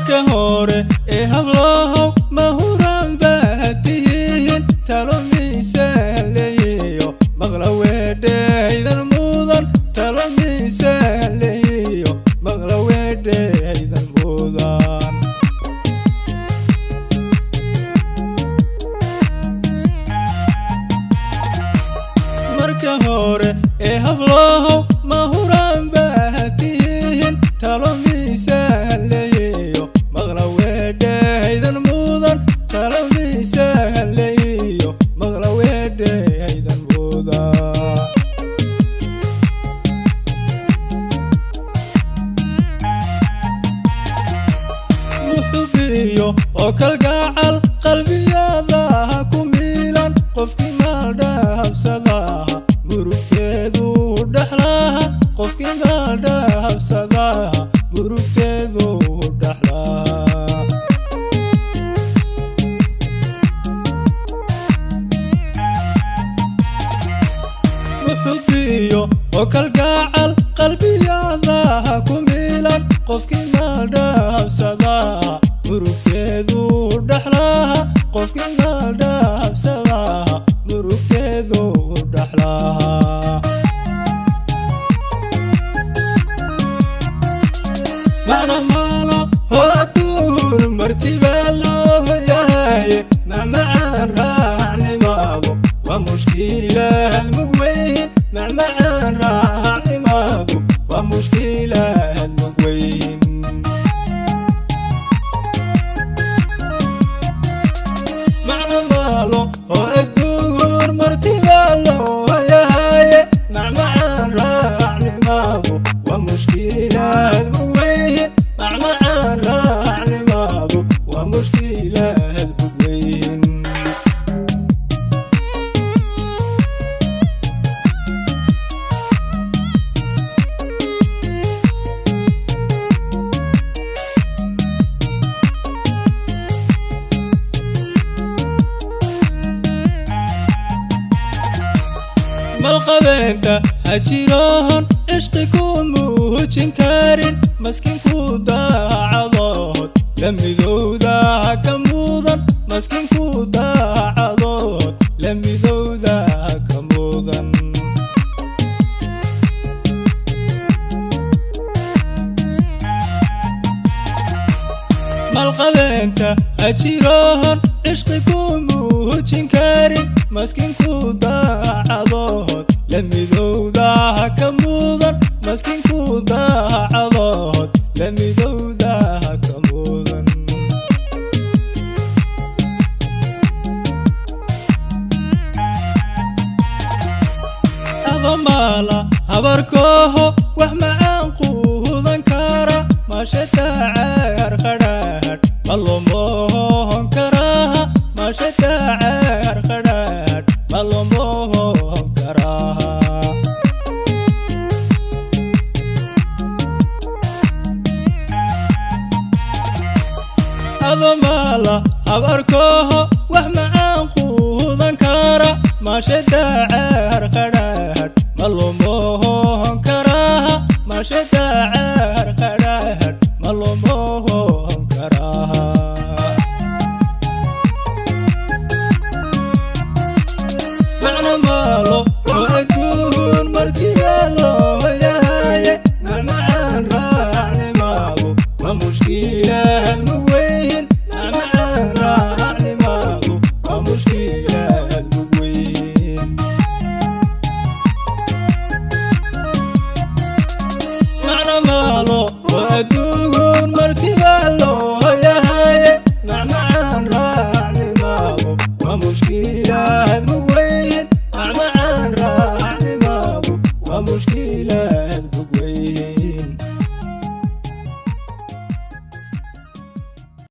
marka hore ee hablahow mahuran baatihiin talo miisaan leeyo maqla weedhaydan mudan talo miisaan leeyo maqla weedhaydan mudan marka hore ee hablahow mahuran baatihiin talo miisaan leeyo maqla weedhaydan mudan talo miisaan leeyo maqla weedhaydan mudan muxubiyo oo kalgacal qalbiyada ku miilan qofkii maaldhahabsada murugteedu dhaxlaha qofkii maaldhahabsada murugteedu dhaxlaha muxubiyo oo kalgacal qalbiyada ku miilan qofkii maaldhahabsada murugteedu dhaxlaha qofkii maaldhahabsada murugteedu dhaxlaha macna maalo hooduun martiba loo yahay macmacaan raacnimaadu waa mushkilaad mugweyn macmacaan raacnimaadu waa mushkilaad mugweyn macna maalo hooduun martiba loo yahay macmacaan raacnimaadu waa mushkilaad mugweyn macmacaan raacnimaadu waa mushkilaad mugweyn malqabeenta hajiroon ishqiku muujin karin maskinku daacadood la midowda ka mudan maskinku daacadood la midowda ka mudan malqabeenta hajiroon ishqiku muujin karin maskinku daacadood la midowda ka mudan maskinku daacadood la midowda ka mudan adamaala habarkooho wax macaan quudan kara maashata caar qadhaadh malomohon karaha maashata caar qadhaadh malomohon karaha adamaala habarkooho wax macaan quudan kara maashata caar qadhaadh malomohon karaha maashata caar qadhaadh malomohon karaha macna maalo